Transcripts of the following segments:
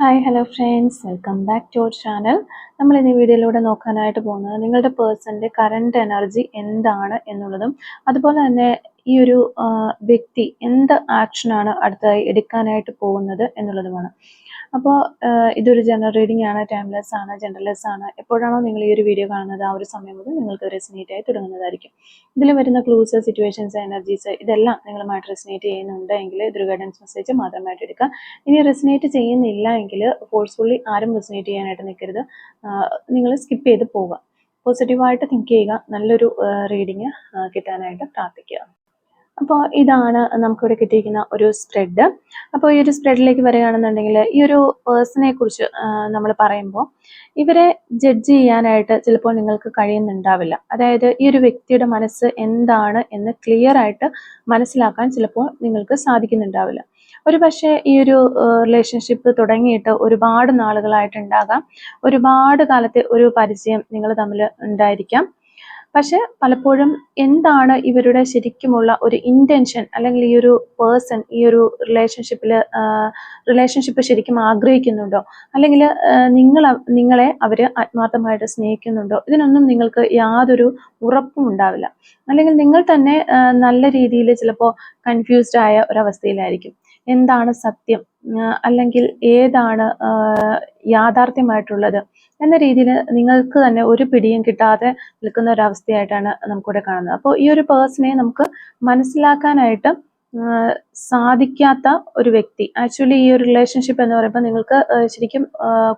Hi hello friends, welcome back to our channel. നമ്മൾ ഇന്ന് ഈ വീഡിയോയിലൂടെ നോക്കാനായിട്ട് പോകുന്നത് നിങ്ങളുടെ പേഴ്സൻ്റെ കറണ്ട് എനർജി എന്താണ് എന്നുള്ളതും അതുപോലെ തന്നെ ഈ ഒരു വ്യക്തി എന്ത് ആക്ഷനാണ് അടുത്തതായി എടുക്കാനായിട്ട് പോകുന്നത് എന്നുള്ളതുമാണ്. അപ്പോൾ ഇതൊരു ജനറൽ റീഡിംഗ് ആണ്, ടൈംലെസ് ആണ്, ജനറൽലെസ് ആണ്. എപ്പോഴാണോ നിങ്ങൾ ഈ ഒരു വീഡിയോ കാണുന്നത് ആ ഒരു സമയം മുതൽ നിങ്ങൾക്ക് റെസിനേറ്റ് ആയി തുടങ്ങുന്നതായിരിക്കും. ഇതിൽ വരുന്ന ക്ലൂസ്, സിറ്റുവേഷൻസ്, എനർജീസ് ഇതെല്ലാം നിങ്ങളുമായിട്ട് റെസിനേറ്റ് ചെയ്യുന്നുണ്ട് എങ്കിൽ ഇതൊരു ഗൈഡൻസ് മെസ്സേജ് മാത്രമായിട്ട് എടുക്കുക. ഇനി റെസിനേറ്റ് ചെയ്യുന്നില്ല എങ്കിൽ ഫോഴ്സ്ഫുള്ളി ആരും റെസിനേറ്റ് ചെയ്യാനായിട്ട് നിൽക്കരുത്. നിങ്ങൾ സ്കിപ്പ് ചെയ്ത് പോവുക. പോസിറ്റീവായിട്ട് തിങ്ക് ചെയ്യുക. നല്ലൊരു റീഡിങ് കിട്ടാനായിട്ട് പ്രാർത്ഥിക്കുക. അപ്പോൾ ഇതാണ് നമുക്കിവിടെ കിട്ടിയിരിക്കുന്ന ഒരു സ്പ്രെഡ്. അപ്പോൾ ഈ ഒരു സ്പ്രെഡിലേക്ക് വരികയാണെന്നുണ്ടെങ്കിൽ ഈ ഒരു പേഴ്സണെ കുറിച്ച് നമ്മൾ പറയുമ്പോൾ ഇവരെ ജഡ്ജ് ചെയ്യാനായിട്ട് ചിലപ്പോൾ നിങ്ങൾക്ക് കഴിയുന്നുണ്ടാവില്ല. അതായത് ഈ ഒരു വ്യക്തിയുടെ മനസ്സ് എന്താണ് എന്ന് ക്ലിയർ ആയിട്ട് മനസ്സിലാക്കാൻ ചിലപ്പോൾ നിങ്ങൾക്ക് സാധിക്കുന്നുണ്ടാവില്ല. ഒരു പക്ഷേ ഈ ഒരു റിലേഷൻഷിപ്പ് തുടങ്ങിയിട്ട് ഒരുപാട് നാളുകളായിട്ടുണ്ടാകാം. ഒരുപാട് കാലത്തെ ഒരു പരിചയം നിങ്ങൾ തമ്മിൽ ഉണ്ടായിരിക്കാം. പക്ഷെ പലപ്പോഴും എന്താണ് ഇവരുടെ ശരിക്കുമുള്ള ഒരു ഇൻറ്റൻഷൻ, അല്ലെങ്കിൽ ഈ ഒരു പേഴ്സൺ ഈ ഒരു റിലേഷൻഷിപ്പ് ശരിക്കും ആഗ്രഹിക്കുന്നുണ്ടോ, അല്ലെങ്കിൽ നിങ്ങളെ അവർ ആത്മാർത്ഥമായിട്ട് സ്നേഹിക്കുന്നുണ്ടോ, ഇതിനൊന്നും നിങ്ങൾക്ക് യാതൊരു ഉറപ്പും ഉണ്ടാവില്ല. അല്ലെങ്കിൽ നിങ്ങൾ തന്നെ നല്ല രീതിയിൽ ചിലപ്പോൾ കൺഫ്യൂസ്ഡ് ആയ ഒരവസ്ഥയിലായിരിക്കും. എന്താണ് സത്യം, അല്ലെങ്കിൽ ഏതാണ് യാഥാർത്ഥ്യമായിട്ടുള്ളത് എന്ന രീതിയിൽ നിങ്ങൾക്ക് തന്നെ ഒരു പിടിയും കിട്ടാതെ നിൽക്കുന്ന ഒരവസ്ഥയായിട്ടാണ് നമുക്കിവിടെ കാണുന്നത്. അപ്പോൾ ഈ ഒരു പേഴ്സണെ നമുക്ക് മനസ്സിലാക്കാനായിട്ട് സാധിക്കാത്ത ഒരു വ്യക്തി. ആക്ച്വലി ഈ ഒരു റിലേഷൻഷിപ്പ് എന്ന് പറയുമ്പോൾ നിങ്ങൾക്ക് ശരിക്കും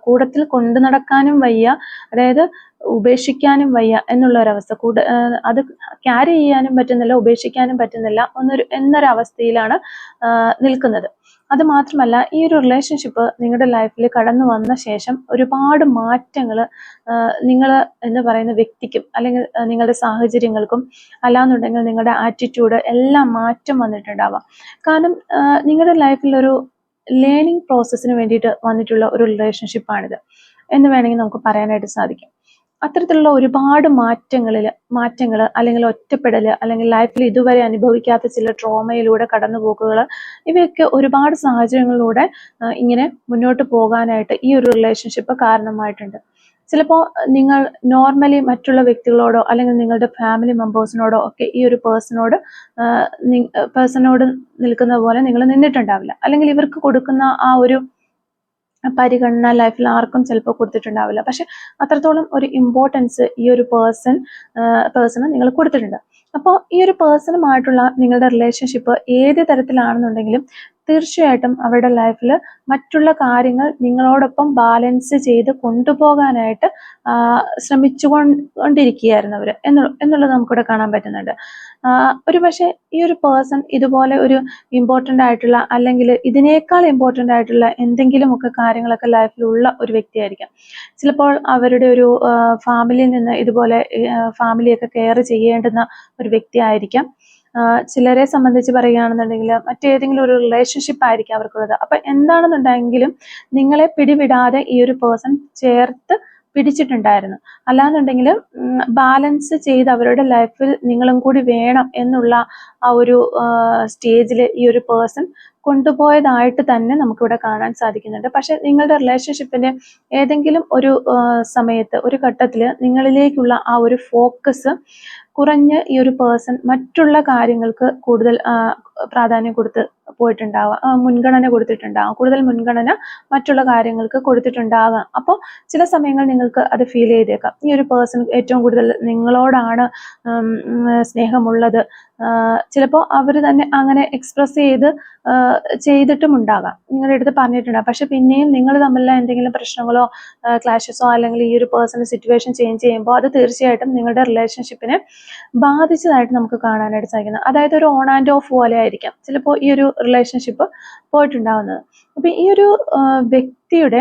കൂടത്തിൽ കൊണ്ടു നടക്കാനും വയ്യ, അതായത് ഉപേക്ഷിക്കാനും വയ്യ എന്നുള്ള ഒരവസ്ഥ. അത് ക്യാരി ചെയ്യാനും പറ്റുന്നില്ല, ഉപേക്ഷിക്കാനും പറ്റുന്നില്ല എന്നൊരവസ്ഥയിലാണ് നിൽക്കുന്നത്. അത് മാത്രമല്ല, ഈ ഒരു റിലേഷൻഷിപ്പ് നിങ്ങളുടെ ലൈഫിൽ കടന്നു വന്ന ശേഷം ഒരുപാട് മാറ്റങ്ങൾ നിങ്ങൾ എന്ന് പറയുന്ന വ്യക്തിക്കും അല്ലെങ്കിൽ നിങ്ങളുടെ സാഹചര്യങ്ങൾക്കും അല്ലാന്നുണ്ടെങ്കിൽ നിങ്ങളുടെ ആറ്റിറ്റ്യൂഡ് എല്ലാം മാറ്റം വന്നിട്ടുണ്ടാവാം. കാരണം നിങ്ങളുടെ ലൈഫിലൊരു ലേണിംഗ് പ്രോസസ്സിന് വേണ്ടിയിട്ട് വന്നിട്ടുള്ള ഒരു റിലേഷൻഷിപ്പാണിത് എന്ന് വേണമെങ്കിൽ നമുക്ക് പറയാനായിട്ട് സാധിക്കും. അത്തരത്തിലുള്ള ഒരുപാട് മാറ്റങ്ങൾ അല്ലെങ്കിൽ ഒറ്റപ്പെടൽ, അല്ലെങ്കിൽ ലൈഫിൽ ഇതുവരെ അനുഭവിക്കാത്ത ചില ട്രോമയിലൂടെ കടന്നുപോക്കുകൾ, ഇവയൊക്കെ ഒരുപാട് സാഹചര്യങ്ങളിലൂടെ ഇങ്ങനെ മുന്നോട്ട് പോകാനായിട്ട് ഈ ഒരു റിലേഷൻഷിപ്പ് കാരണമായിട്ടുണ്ട്. ചിലപ്പോൾ നിങ്ങൾ നോർമലി മറ്റുള്ള വ്യക്തികളോടോ അല്ലെങ്കിൽ നിങ്ങളുടെ ഫാമിലി മെമ്പേഴ്സിനോടോ ഒക്കെ ഈ ഒരു പേഴ്സണോട് നിൽക്കുന്ന പോലെ നിങ്ങൾ നിന്നിട്ടുണ്ടാവില്ല, അല്ലെങ്കിൽ ഇവർക്ക് കൊടുക്കുന്ന ആ ഒരു പരിഗണന ലൈഫിൽ ആർക്കും ചിലപ്പോൾ കൊടുത്തിട്ടുണ്ടാവില്ല. പക്ഷെ അത്രത്തോളം ഒരു ഇമ്പോർട്ടൻസ് ഈ ഒരു പേഴ്സണ് നിങ്ങൾ കൊടുത്തിട്ടുണ്ട്. അപ്പോൾ ഈ ഒരു പേഴ്സണുമായിട്ടുള്ള നിങ്ങളുടെ റിലേഷൻഷിപ്പ് ഏത് തരത്തിലാണെന്നുണ്ടെങ്കിലും തീർച്ചയായിട്ടും അവരുടെ ലൈഫിൽ മറ്റുള്ള കാര്യങ്ങൾ നിങ്ങളോടൊപ്പം ബാലൻസ് ചെയ്ത് കൊണ്ടുപോകാനായിട്ട് ശ്രമിച്ചുകൊണ്ടിരിക്കുകയായിരുന്നു അവർ എന്നുള്ളത് നമുക്കിവിടെ കാണാൻ പറ്റുന്നുണ്ട്. ഒരു പക്ഷേ ഈ ഒരു പേഴ്സൺ ഇതുപോലെ ഒരു ഇമ്പോർട്ടൻ്റ് ആയിട്ടുള്ള, അല്ലെങ്കിൽ ഇതിനേക്കാൾ ഇമ്പോർട്ടൻ്റ് ആയിട്ടുള്ള എന്തെങ്കിലുമൊക്കെ കാര്യങ്ങളൊക്കെ ലൈഫിലുള്ള ഒരു വ്യക്തിയായിരിക്കാം. ചിലപ്പോൾ അവരുടെ ഒരു ഫാമിലിയിൽ നിന്ന് ഇതുപോലെ ഫാമിലിയൊക്കെ കെയർ ചെയ്യേണ്ടുന്ന ഒരു വ്യക്തി ആയിരിക്കാം. ചിലരെ സംബന്ധിച്ച് പറയുകയാണെന്നുണ്ടെങ്കിൽ മറ്റേതെങ്കിലും ഒരു റിലേഷൻഷിപ്പ് ആയിരിക്കും അവർക്കുള്ളത്. അപ്പൊ എന്താണെന്നുണ്ടെങ്കിലും നിങ്ങളെ പിടിവിടാതെ ഈ ഒരു പേഴ്സൺ ചേർത്ത് പിടിച്ചിട്ടുണ്ടായിരുന്നു. അല്ലാന്നുണ്ടെങ്കിൽ ബാലൻസ് ചെയ്ത് അവരുടെ ലൈഫിൽ നിങ്ങളും കൂടി വേണം എന്നുള്ള ആ ഒരു സ്റ്റേജിൽ ഈ ഒരു പേഴ്സൺ കൊണ്ടുപോയതായിട്ട് തന്നെ നമുക്കിവിടെ കാണാൻ സാധിക്കുന്നുണ്ട്. പക്ഷെ നിങ്ങളുടെ റിലേഷൻഷിപ്പിന്റെ ഏതെങ്കിലും ഒരു സമയത്ത്, ഒരു ഘട്ടത്തിൽ നിങ്ങളിലേക്കുള്ള ആ ഒരു ഫോക്കസ് കുറഞ്ഞ് ഈ ഒരു പേഴ്സൺ മറ്റുള്ള കാര്യങ്ങൾക്ക് കൂടുതൽ പ്രാധാന്യം കൊടുത്ത് പോയിട്ടുണ്ടാവാം, മുൻഗണന കൊടുത്തിട്ടുണ്ടാവാം, കൂടുതൽ മുൻഗണന മറ്റുള്ള കാര്യങ്ങൾക്ക് കൊടുത്തിട്ടുണ്ടാകാം. അപ്പോൾ ചില സമയങ്ങൾ നിങ്ങൾക്ക് അത് ഫീൽ ചെയ്തേക്കാം, ഈ ഒരു പേഴ്സൺ ഏറ്റവും കൂടുതൽ നിങ്ങളോടാണ് സ്നേഹമുള്ളത്. ചിലപ്പോൾ അവർ തന്നെ അങ്ങനെ എക്സ്പ്രസ് ചെയ്തിട്ടും ഉണ്ടാകാം, നിങ്ങളുടെ അടുത്ത് പറഞ്ഞിട്ടുണ്ടാകും. പക്ഷെ പിന്നെയും നിങ്ങൾ തമ്മിലുള്ള എന്തെങ്കിലും പ്രശ്നങ്ങളോ ക്ലാഷസോ അല്ലെങ്കിൽ ഈ ഒരു പേഴ്സണൽ സിറ്റുവേഷൻ ചേഞ്ച് ചെയ്യുമ്പോൾ അത് തീർച്ചയായിട്ടും നിങ്ങളുടെ റിലേഷൻഷിപ്പിനെ ബാധിച്ചതായിട്ട് നമുക്ക് കാണാനായിട്ട് സാധിക്കുന്നത്. അതായത് ഒരു ഓൺ ആൻഡ് ഓഫ് പോലെ ആയിരിക്കാം ചിലപ്പോൾ ഈ ഒരു റിലേഷൻഷിപ്പ് പോയിട്ടുണ്ടാകുന്നത്. അപ്പം ഈ ഒരു വ്യക്തിയുടെ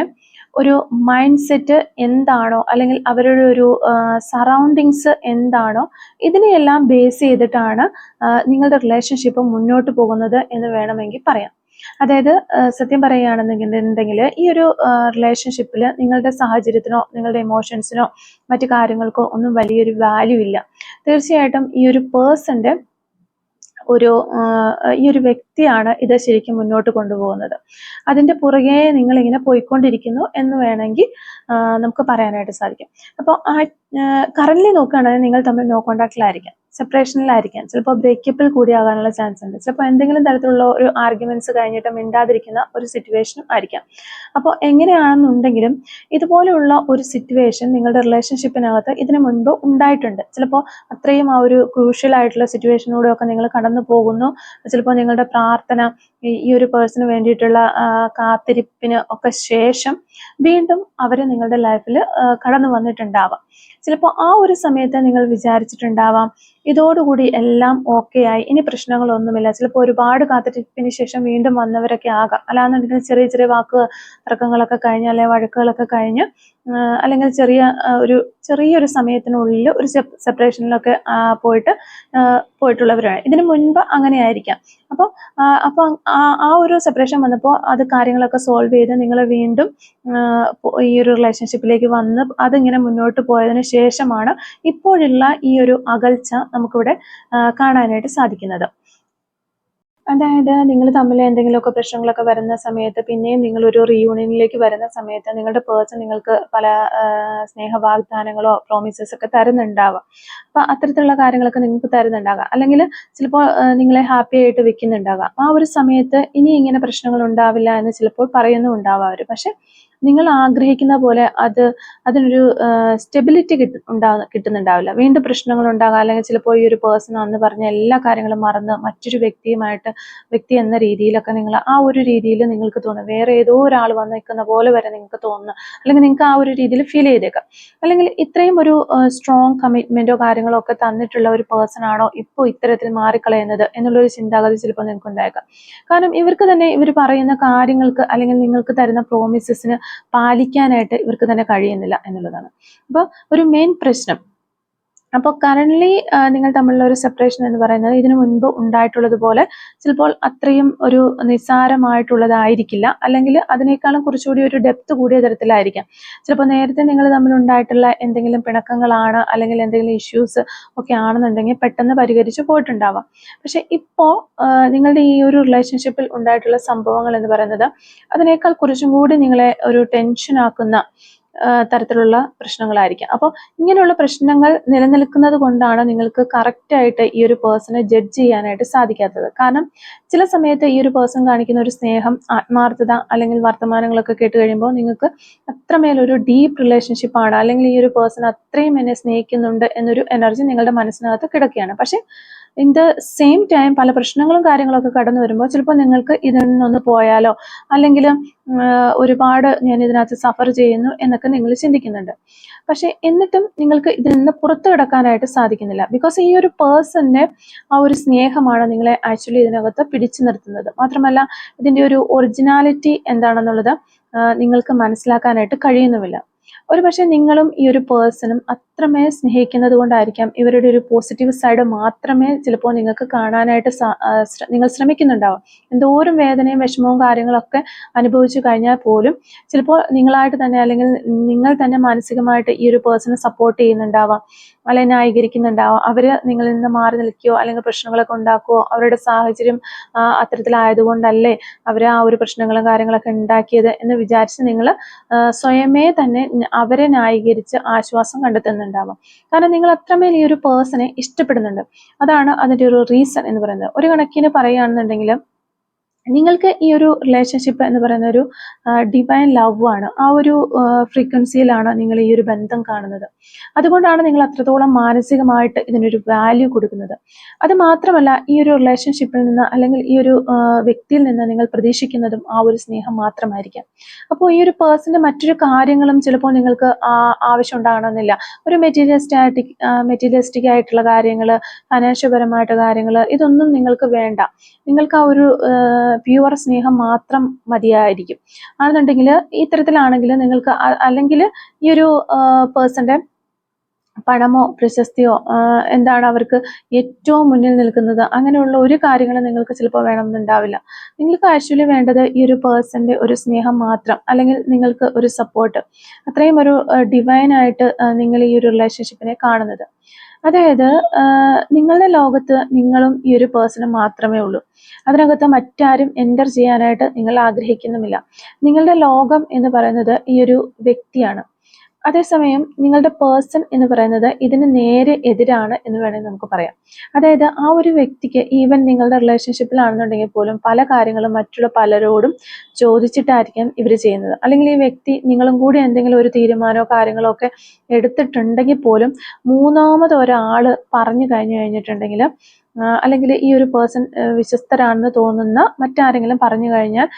ഒരു മൈൻഡ് സെറ്റ് എന്താണോ, അല്ലെങ്കിൽ അവരുടെ ഒരു സറൗണ്ടിങ്സ് എന്താണോ, ഇതിനെയെല്ലാം ബേസ് ചെയ്തിട്ടാണ് നിങ്ങളുടെ റിലേഷൻഷിപ്പ് മുന്നോട്ട് പോകുന്നത് എന്ന് വേണമെങ്കിൽ പറയാം. അതായത് സത്യം പറയുകയാണെന്നുണ്ടെങ്കിൽ ഈ ഒരു റിലേഷൻഷിപ്പിൽ നിങ്ങളുടെ സാഹചര്യത്തിനോ നിങ്ങളുടെ ഇമോഷൻസിനോ മറ്റു കാര്യങ്ങൾക്കോ ഒന്നും വലിയൊരു വാല്യൂ ഇല്ല. തീർച്ചയായിട്ടും ഈ ഒരു പേഴ്സന്റെ ഒരു ഈ ഒരു വ്യക്തിയാണ് ഇത് ശരിക്കും മുന്നോട്ട് കൊണ്ടുപോകുന്നത്. അതിന്റെ പുറകെ നിങ്ങൾ ഇങ്ങനെ പോയിക്കൊണ്ടിരിക്കുന്നു എന്ന് വേണമെങ്കിൽ നമുക്ക് പറയാനായിട്ട് സാധിക്കും. അപ്പോൾ കറന്റ് നോക്കുകയാണെങ്കിൽ നിങ്ങൾ തമ്മിൽ നോ കോണ്ടാക്റ്റിലായിരിക്കാം, സെപ്പറേഷനിലായിരിക്കാം, ചിലപ്പോൾ ബ്രേക്കപ്പിൽ കൂടി ആകാനുള്ള ചാൻസ് ഉണ്ട്. ചിലപ്പോൾ എന്തെങ്കിലും തരത്തിലുള്ള ഒരു ആർഗ്യുമെന്റ്സ് കഴിഞ്ഞിട്ട് മിണ്ടാതിരിക്കുന്ന ഒരു സിറ്റുവേഷനും ആയിരിക്കാം. അപ്പോൾ എങ്ങനെയാണെന്നുണ്ടെങ്കിലും ഇതുപോലെയുള്ള ഒരു സിറ്റുവേഷൻ നിങ്ങളുടെ റിലേഷൻഷിപ്പിനകത്ത് ഇതിനു മുൻപ് ഉണ്ടായിട്ടുണ്ട്. ചിലപ്പോൾ അത്രയും ആ ഒരു ക്രൂഷ്യൽ ആയിട്ടുള്ള സിറ്റുവേഷനിലൂടെ ഒക്കെ നിങ്ങൾ കടന്നു പോകുന്നു. ചിലപ്പോൾ നിങ്ങളുടെ പ്രാർത്ഥന, ഈ ഒരു പേഴ്സണിന് വേണ്ടിയിട്ടുള്ള കാത്തിരിപ്പിന് ഒക്കെ ശേഷം വീണ്ടും അവർ നിങ്ങളുടെ ലൈഫിൽ കടന്നു വന്നിട്ടുണ്ടാവാം. ചിലപ്പോൾ ആ ഒരു സമയത്ത് നിങ്ങൾ വിചാരിച്ചിട്ടുണ്ടാവാം ഇതോടുകൂടി എല്ലാം ഓക്കെ ആയി, ഇനി പ്രശ്നങ്ങളൊന്നുമില്ല. ചിലപ്പോൾ ഒരുപാട് കാത്തിരിപ്പിന് ശേഷം വീണ്ടും വന്നവരൊക്കെ ആകാം. അല്ലാന്നുണ്ടെങ്കിൽ ചെറിയ ചെറിയ വാക്ക് തർക്കങ്ങളൊക്കെ കഴിഞ്ഞ് അല്ലെങ്കിൽ വഴക്കുകളൊക്കെ കഴിഞ്ഞ് അല്ലെങ്കിൽ ചെറിയൊരു സമയത്തിനുള്ളിൽ ഒരു സെപ്പറേഷനിലൊക്കെ പോയിട്ടുള്ളവരാണ്. ഇതിനു മുൻപ് അങ്ങനെ ആയിരിക്കാം. അപ്പോൾ ആ ഒരു സെപ്പറേഷൻ വന്നപ്പോൾ അത് കാര്യങ്ങളൊക്കെ സോൾവ് ചെയ്ത് നിങ്ങൾ വീണ്ടും ഈ ഒരു റിലേഷൻഷിപ്പിലേക്ക് വന്ന് അതിങ്ങനെ മുന്നോട്ട് പോയതിനു ശേഷമാണ് ഇപ്പോഴുള്ള ഈ ഒരു അകൽച്ച നമുക്കിവിടെ കാണാനായിട്ട് സാധിക്കുന്നത്. അതായത് നിങ്ങൾ തമ്മിൽ എന്തെങ്കിലുമൊക്കെ പ്രശ്നങ്ങളൊക്കെ വരുന്ന സമയത്ത് പിന്നെയും നിങ്ങളൊരു റീയൂണിയനിലേക്ക് വരുന്ന സമയത്ത് നിങ്ങളുടെ പേഴ്സൺ നിങ്ങൾക്ക് പല സ്നേഹ വാഗ്ദാനങ്ങളോ പ്രോമിസസ് ഒക്കെ തരുന്നുണ്ടാവാം. അപ്പൊ അത്തരത്തിലുള്ള കാര്യങ്ങളൊക്കെ നിങ്ങൾക്ക് തരുന്നുണ്ടാകാം. അല്ലെങ്കിൽ ചിലപ്പോൾ നിങ്ങളെ ഹാപ്പി ആയിട്ട് വെക്കുന്നുണ്ടാകാം. ആ ഒരു സമയത്ത് ഇനി ഇങ്ങനെ പ്രശ്നങ്ങൾ ഉണ്ടാവില്ല എന്ന് ചിലപ്പോൾ പറയുന്നുണ്ടാവാം അവർ. പക്ഷെ നിങ്ങൾ ആഗ്രഹിക്കുന്ന പോലെ അതിനൊരു സ്റ്റെബിലിറ്റി കിട്ടുന്നുണ്ടാവില്ല. വീണ്ടും പ്രശ്നങ്ങൾ ഉണ്ടാകാം. അല്ലെങ്കിൽ ചിലപ്പോൾ ഈ ഒരു പേഴ്സൺ അന്ന് പറഞ്ഞ എല്ലാ കാര്യങ്ങളും മറന്ന് മറ്റൊരു വ്യക്തി എന്ന രീതിയിലൊക്കെ നിങ്ങൾ ആ ഒരു രീതിയിൽ നിങ്ങൾക്ക് തോന്നും, വേറെ ഏതോ ഒരാൾ വന്ന് നിൽക്കുന്ന പോലെ വരെ നിങ്ങൾക്ക് തോന്നുന്നു. അല്ലെങ്കിൽ നിങ്ങൾക്ക് ആ ഒരു രീതിയിൽ ഫീൽ ചെയ്തേക്കാം. അല്ലെങ്കിൽ ഇത്രയും ഒരു സ്ട്രോങ് കമ്മിറ്റ്മെന്റോ കാര്യങ്ങളോ ഒക്കെ തന്നിട്ടുള്ള ഒരു പേഴ്സൺ ആണോ ഇപ്പോൾ ഇത്തരത്തിൽ മാറിക്കളയുന്നത് എന്നുള്ളൊരു ചിന്താഗതി ചിലപ്പോൾ നിങ്ങൾക്ക് ഉണ്ടായേക്കാം. കാരണം ഇവർക്ക് തന്നെ ഇവർ പറയുന്ന കാര്യങ്ങൾക്ക് അല്ലെങ്കിൽ നിങ്ങൾക്ക് തരുന്ന പ്രോമിസസിന് പാലിക്കാനായിട്ട് ഇവർക്ക് തന്നെ കഴിയുന്നില്ല എന്നുള്ളതാണ്. അപ്പോൾ ഒരു മെയിൻ പ്രശ്നം, അപ്പോൾ കറന്റ്ലി നിങ്ങൾ തമ്മിലുള്ള ഒരു സെപ്പറേഷൻ എന്ന് പറയുന്നത് ഇതിനു മുൻപ് ഉണ്ടായിട്ടുള്ളതുപോലെ ചിലപ്പോൾ അത്രയും ഒരു നിസ്സാരമായിട്ടുള്ളതായിരിക്കില്ല. അല്ലെങ്കിൽ അതിനേക്കാളും കുറച്ചുകൂടി ഒരു ഡെപ്ത് കൂടിയ തരത്തിലായിരിക്കാം. ചിലപ്പോൾ നേരത്തെ നിങ്ങൾ തമ്മിൽ ഉണ്ടായിട്ടുള്ള എന്തെങ്കിലും പിണക്കങ്ങളാണ് അല്ലെങ്കിൽ എന്തെങ്കിലും ഇഷ്യൂസ് ഒക്കെ ആണെന്നുണ്ടെങ്കിൽ പെട്ടെന്ന് പരിഹരിച്ചു പോയിട്ടുണ്ടാവാം. പക്ഷെ ഇപ്പോൾ നിങ്ങളുടെ ഈ ഒരു റിലേഷൻഷിപ്പിൽ ഉണ്ടായിട്ടുള്ള സംഭവങ്ങൾ എന്ന് പറയുന്നത് അതിനേക്കാൾ കുറച്ചും കൂടി നിങ്ങളെ ഒരു ടെൻഷനാക്കുന്ന തരത്തിലുള്ള പ്രശ്നങ്ങളായിരിക്കാം. അപ്പോൾ ഇങ്ങനെയുള്ള പ്രശ്നങ്ങൾ നിലനിൽക്കുന്നത് കൊണ്ടാണ് നിങ്ങൾക്ക് കറക്റ്റായിട്ട് ഈ ഒരു പേഴ്സണെ ജഡ്ജ് ചെയ്യാനായിട്ട് സാധിക്കാത്തത്. കാരണം ചില സമയത്ത് ഈ ഒരു പേഴ്സൺ കാണിക്കുന്ന ഒരു സ്നേഹം, ആത്മാർത്ഥത അല്ലെങ്കിൽ വർത്തമാനങ്ങളൊക്കെ കേട്ട് കഴിയുമ്പോൾ നിങ്ങൾക്ക് അത്രമേലൊരു ഡീപ്പ് റിലേഷൻഷിപ്പാണ്, അല്ലെങ്കിൽ ഈ ഒരു പേഴ്സൺ അത്രയും എന്നെ സ്നേഹിക്കുന്നുണ്ട് എന്നൊരു എനർജി നിങ്ങളുടെ മനസ്സിനകത്ത് കിടക്കുകയാണ്. പക്ഷെ ഇൻ ദ സെയിം ടൈം പല പ്രശ്നങ്ങളും കാര്യങ്ങളൊക്കെ കടന്നു വരുമ്പോൾ ചിലപ്പോൾ നിങ്ങൾക്ക് ഇതിൽ നിന്നൊന്ന് പോയാലോ, അല്ലെങ്കിൽ ഒരുപാട് ഞാൻ ഇതിനകത്ത് സഫർ ചെയ്യുന്നു എന്നൊക്കെ നിങ്ങൾ ചിന്തിക്കുന്നുണ്ട്. പക്ഷെ എന്നിട്ടും നിങ്ങൾക്ക് ഇതിൽ നിന്ന് പുറത്തു കിടക്കാനായിട്ട് സാധിക്കുന്നില്ല. ബിക്കോസ് ഈ ഒരു പേഴ്സന്റെ ആ ഒരു സ്നേഹമാണ് നിങ്ങളെ ആക്ച്വലി ഇതിനകത്ത് പിടിച്ചു നിർത്തുന്നത്. മാത്രമല്ല ഇതിന്റെ ഒരു ഒറിജിനാലിറ്റി എന്താണെന്നുള്ളത് നിങ്ങൾക്ക് മനസ്സിലാക്കാനായിട്ട് കഴിയുന്നുമില്ല. ഒരു പക്ഷെ നിങ്ങളും ഈ ഒരു പേഴ്സണും അത്രമേ സ്നേഹിക്കുന്നത് കൊണ്ടായിരിക്കാം ഇവരുടെ ഒരു പോസിറ്റീവ് സൈഡ് മാത്രമേ ചിലപ്പോൾ നിങ്ങൾക്ക് കാണാനായിട്ട് നിങ്ങൾ ശ്രമിക്കുന്നുണ്ടാവും. എന്തോരം വേദനയും വിഷമവും കാര്യങ്ങളൊക്കെ അനുഭവിച്ചു കഴിഞ്ഞാൽ പോലും ചിലപ്പോൾ നിങ്ങളായിട്ട് തന്നെ അല്ലെങ്കിൽ നിങ്ങൾ തന്നെ മാനസികമായിട്ട് ഈ ഒരു പേഴ്സണെ സപ്പോർട്ട് ചെയ്യുന്നുണ്ടാവാം, അല്ലെങ്കിൽ ന്യായീകരിക്കുന്നുണ്ടാവാം. അവര് നിങ്ങളിൽ നിന്ന് മാറി നിൽക്കുകയോ അല്ലെങ്കിൽ പ്രശ്നങ്ങളൊക്കെ ഉണ്ടാക്കുകയോ അവരുടെ സാഹചര്യം അത്തരത്തിലായതുകൊണ്ടല്ലേ അവർ ആ ഒരു പ്രശ്നങ്ങളും കാര്യങ്ങളൊക്കെ ഉണ്ടാക്കിയത് എന്ന് വിചാരിച്ച് നിങ്ങൾ സ്വയമേ തന്നെ അവരെ ന്യായീകരിച്ച് ആശ്വാസം കണ്ടെത്തുന്നുണ്ടാവാം. കാരണം നിങ്ങൾ അത്രമേൽ ഈ ഒരു പേഴ്സണെ ഇഷ്ടപ്പെടുന്നുണ്ട്. അതാണ് അതിൻ്റെ ഒരു റീസൺ എന്ന് പറയുന്നത്. ഒരു കണക്കിന് പറയുകയാണെന്നുണ്ടെങ്കിൽ നിങ്ങൾക്ക് ഈ ഒരു റിലേഷൻഷിപ്പ് എന്ന് പറയുന്ന ഒരു ഡിവൈൻ ലവ് ആണ്. ആ ഒരു ഫ്രീക്വൻസിയിലാണ് നിങ്ങൾ ഈ ഒരു ബന്ധം കാണുന്നത്. അതുകൊണ്ടാണ് നിങ്ങൾ അത്രത്തോളം മാനസികമായിട്ട് ഇതിനൊരു വാല്യൂ കൊടുക്കുന്നത്. അത് മാത്രമല്ല ഈ ഒരു റിലേഷൻഷിപ്പിൽ നിന്ന് അല്ലെങ്കിൽ ഈ ഒരു വ്യക്തിയിൽ നിന്ന് നിങ്ങൾ പ്രതീക്ഷിക്കുന്നതും ആ ഒരു സ്നേഹം മാത്രമായിരിക്കാം. അപ്പോൾ ഈ ഒരു പേഴ്സന്റെ മറ്റൊരു കാര്യങ്ങളും ചിലപ്പോൾ നിങ്ങൾക്ക് ആവശ്യം ഉണ്ടാകണമെന്നില്ല. ഒരു മെറ്റീരിയലിസ്റ്റിക് ആയിട്ടുള്ള കാര്യങ്ങൾ, ഫൈനാൻഷ്യൽപരമായിട്ട് കാര്യങ്ങൾ, ഇതൊന്നും നിങ്ങൾക്ക് വേണ്ട. നിങ്ങൾക്ക് ആ ഒരു പ്യുവർ സ്നേഹം മാത്രം മതിയായിരിക്കും. ആണെന്നുണ്ടെങ്കിൽ ഇത്തരത്തിലാണെങ്കിൽ നിങ്ങൾക്ക് അല്ലെങ്കിൽ ഈ ഒരു പേഴ്സന്റെ പണമോ പ്രശസ്തിയോ എന്താണ് അവർക്ക് ഏറ്റവും മുന്നിൽ നിൽക്കുന്നത്, അങ്ങനെയുള്ള ഒരു കാര്യങ്ങളും നിങ്ങൾക്ക് ചിലപ്പോൾ വേണമെന്നുണ്ടാവില്ല. നിങ്ങൾക്ക് ആക്ച്വലി വേണ്ടത് ഈ ഒരു പേഴ്സന്റെ ഒരു സ്നേഹം മാത്രം, അല്ലെങ്കിൽ നിങ്ങൾക്ക് ഒരു സപ്പോർട്ട്. അത്രയും ഒരു ഡിവൈനായിട്ട് നിങ്ങൾ ഈ ഒരു റിലേഷൻഷിപ്പിനെ കാണുന്നത്. അതായത് നിങ്ങളുടെ ലോകത്ത് നിങ്ങളും ഈ ഒരു പേഴ്സണും മാത്രമേ ഉള്ളൂ. അതിനകത്ത് മറ്റാരും എൻ്റർ ചെയ്യാനായിട്ട് നിങ്ങൾ ആഗ്രഹിക്കുന്നുമില്ല. നിങ്ങളുടെ ലോകം എന്ന് പറയുന്നത് ഈ ഒരു വ്യക്തിയാണ്. അതേസമയം നിങ്ങളുടെ പേഴ്സൺ എന്ന് പറയുന്നത് ഇതിന് നേരെ എതിരാണ് എന്ന് വേണമെങ്കിൽ നമുക്ക് പറയാം. അതായത് ആ ഒരു വ്യക്തിക്ക് ഈവൻ നിങ്ങളുടെ റിലേഷൻഷിപ്പിലാണെന്നുണ്ടെങ്കിൽ പോലും പല കാര്യങ്ങളും മറ്റുള്ള പലരോടും ചോദിച്ചിട്ടായിരിക്കാം ഇവർ ചെയ്യുന്നത്. അല്ലെങ്കിൽ ഈ വ്യക്തി നിങ്ങളും കൂടി എന്തെങ്കിലും ഒരു തീരുമാനമോ കാര്യങ്ങളോ ഒക്കെ എടുത്തിട്ടുണ്ടെങ്കിൽ പോലും മൂന്നാമത് ഒരാൾ പറഞ്ഞു കഴിഞ്ഞിട്ടുണ്ടെങ്കിൽ അല്ലെങ്കിൽ ഈ ഒരു പേഴ്സൺ വിശ്വസ്തരാണെന്ന് തോന്നുന്ന മറ്റാരെങ്കിലും പറഞ്ഞു കഴിഞ്ഞാൽ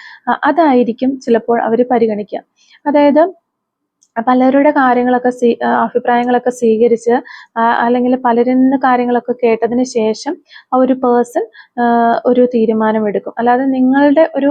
അതായിരിക്കും ചിലപ്പോൾ അവർ പരിഗണിക്കുക. അതായത് പലരുടെ കാര്യങ്ങളൊക്കെ അഭിപ്രായങ്ങളൊക്കെ സ്വീകരിച്ച് അല്ലെങ്കിൽ പലരിൽ നിന്ന് കാര്യങ്ങളൊക്കെ കേട്ടതിന് ശേഷം ആ ഒരു പേഴ്സൺ ഒരു തീരുമാനമെടുക്കും. അല്ലാതെ നിങ്ങളുടെ ഒരു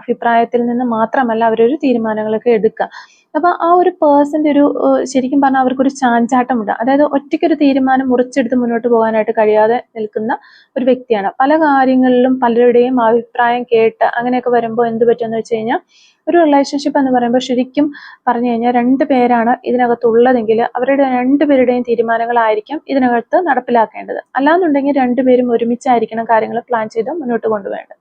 അഭിപ്രായത്തിൽ നിന്ന് മാത്രമല്ല അവരൊരു തീരുമാനങ്ങളൊക്കെ എടുക്കുക. അപ്പൊ ആ ഒരു പേഴ്സന്റെ ഒരു ശരിക്കും പറഞ്ഞാൽ അവർക്കൊരു ചാഞ്ചാട്ടമുണ്ട്. അതായത് ഒറ്റയ്ക്കൊരു തീരുമാനം മുറിച്ചെടുത്ത് മുന്നോട്ട് പോകാനായിട്ട് കഴിയാതെ നിൽക്കുന്ന ഒരു വ്യക്തിയാണ്. പല കാര്യങ്ങളിലും പലരുടെയും അഭിപ്രായം കേട്ട് അങ്ങനെയൊക്കെ വരുമ്പോൾ എന്ത് പറ്റുമെന്ന് വെച്ച് കഴിഞ്ഞാൽ ഒരു റിലേഷൻഷിപ്പ് എന്ന് പറയുമ്പോൾ ശരിക്കും പറഞ്ഞു കഴിഞ്ഞാൽ 2 പേരാണ് ഇതിനകത്തുള്ളതെങ്കിൽ അവരുടെ 2 പേരുടെയും തീരുമാനങ്ങളായിരിക്കും ഇതിനകത്ത് നടപ്പിലാക്കേണ്ടത്. അല്ലാന്നുണ്ടെങ്കിൽ 2 പേരും ഒരുമിച്ചായിരിക്കണം കാര്യങ്ങൾ പ്ലാൻ ചെയ്ത് മുന്നോട്ട് കൊണ്ടുപോകേണ്ടത്.